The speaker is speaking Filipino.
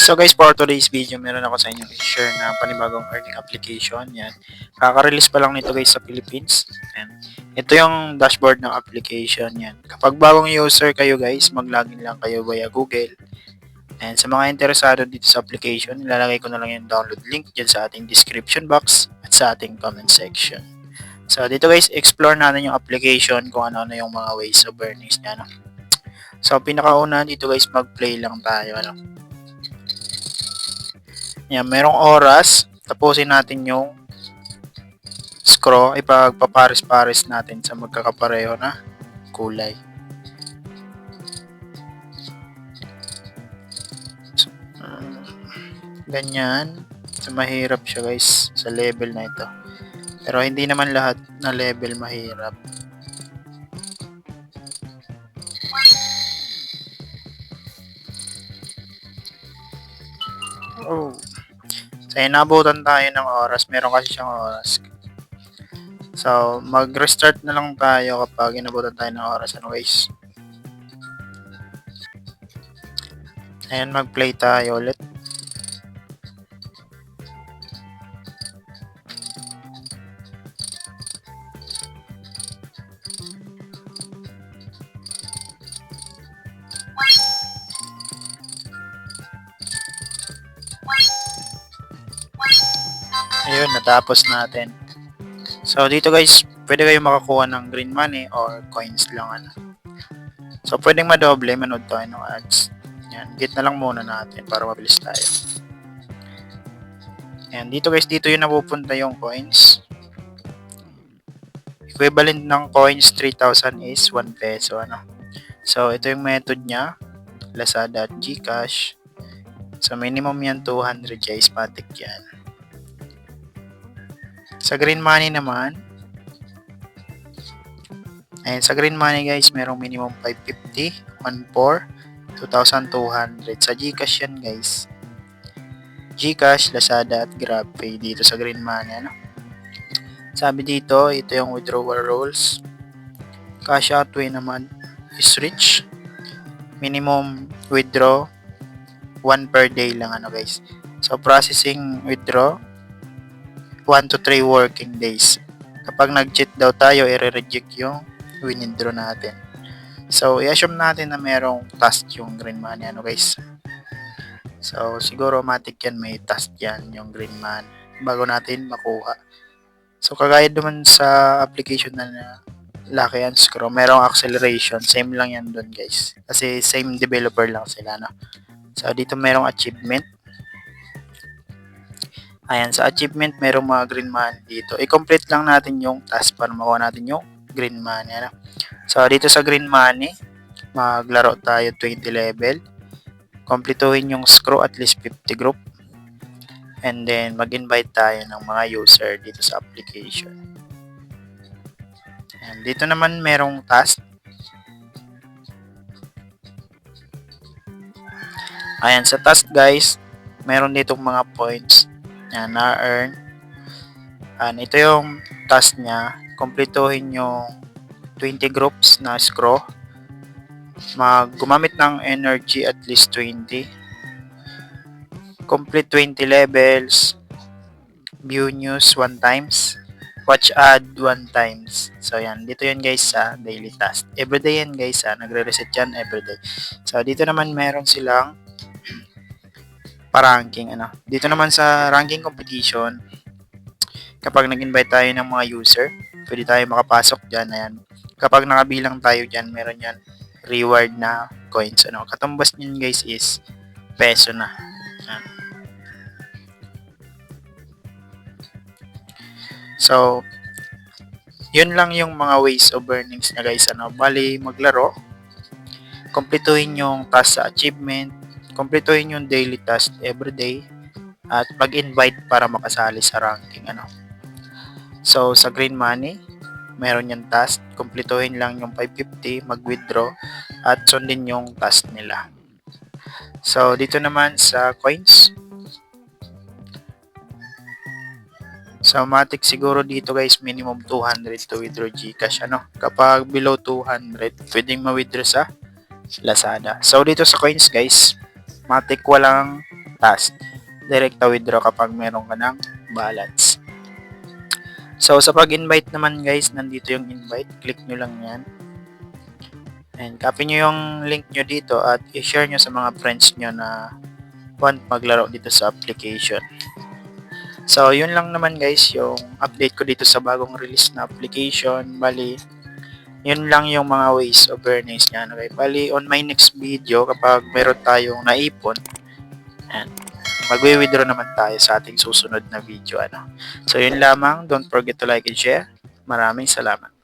So guys, for today's video, meron ako sa inyo i-share na panibagong earning application. Yan. Kaka-release pa lang nito guys sa Philippines. Yan. Ito yung dashboard ng application. Yan. Kapag bagong user kayo guys, mag-login lang kayo via Google. And sa mga interesado dito sa application, ilalagay ko na lang yung download link dyan sa ating description box at sa ating comment section. So dito guys, explore natin yung application kung ano-ano yung mga ways of earnings niya. No? So pinakauna dito guys, mag-play lang tayo. Ano? Yan, merong oras. Tapusin natin yung scroll. Ipagpapares-pares natin sa magkakapareho na kulay. So, ganyan. So, mahirap siya guys sa level na ito. Pero hindi naman lahat na level mahirap. Oh. So, inabutan tayo ng oras. Meron kasi siyang oras. So, mag-restart na lang tayo kapag inabutan tayo ng oras. Ano guys? Ayan, mag-play tayo ulit. Ayun, natapos natin. So, dito guys, pwede kayo makakuha ng green money or coins lang. Ano. So, pwedeng madoble, manood tayo ng ads. Yan, get na lang muna natin para mabilis tayo. Yan, dito guys, dito yung napupunta yung coins. Equivalent ng coins 3,000 is 1 peso. Ano. So, ito yung method niya. Lazada at Gcash. So, minimum yan 200 guys, matik yan. Sa green money naman, ayan, sa green money guys, merong minimum 550, 1,400, 2,200. Sa Gcash yan guys. Gcash, Lazada at GrabPay dito sa green money. Ano? Sabi dito, ito yung withdrawal rules. Cash outway naman is rich. Minimum withdraw 1 per day lang ano guys. So processing withdraw 1 to 3 working days. Kapag nag-cheat daw tayo, i-reject yung withdraw natin. So, i-assume natin na merong task yung green money. Ano guys? So, siguro matik yan. May task yan yung green money bago natin makuha. So, kagaya naman sa application na Lucky and Screw, merong acceleration. Same lang yan dun guys. Kasi same developer lang sila. No? So, dito merong achievement. Ayan, sa achievement, merong mga green money dito. I-complete lang natin yung task para makuha natin yung green money. Ano? So, dito sa green money, maglaro tayo 20 level. Kompletuhin yung screw at least 50 group. And then, mag-invite tayo ng mga user dito sa application. Ayan, dito naman merong task. Ayan, sa task guys, meron ditong mga points na-earn. And ito yung task niya. Kompletuhin yung 20 groups na screw. Gumamit ng energy at least 20. Complete 20 levels. View news 1 times. Watch ad 1 times. So yan, dito yan guys sa daily task. Everyday yan guys ha, nagre-reset yan everyday. So dito naman meron silang pa-ranking ano. Dito naman sa ranking competition, kapag nag-invite tayo ng mga user, pwede tayo makapasok dyan. Ayan. Kapag nakabilang tayo dyan, meron yan reward na coins. Ano. Katumbas nyo guys is peso na. Ayan. So, yun lang yung mga ways of earnings na guys. Ano. Bali, maglaro, kompletuhin yung task sa achievement, kompletuhin yung daily task everyday, at mag-invite para makasali sa ranking. Ano. So, sa green money, meron yung task. Kompletuhin lang yung 550, mag-withdraw, at sundin yung task nila. So, dito naman sa coins. So, matik siguro dito guys, minimum 200 to withdraw Gcash. Ano? Kapag below 200, pwedeng ma-withdraw sa Lazada. So, dito sa coins guys, matik walang task. Direkta withdraw kapag meron ka ng balance. So, sa pag-invite naman guys, nandito yung invite. Click nyo lang yan. And copy nyo yung link nyo dito at i-share nyo sa mga friends nyo na want maglaro dito sa application. So, yun lang naman guys yung update ko dito sa bagong release na application. Bali, yun lang yung mga ways of earnings niya. Okay? Bali, on my next video, kapag meron tayong naipon, and magwi-withdraw naman tayo sa ating susunod na video. So, yun lamang. Don't forget to like and share. Maraming salamat.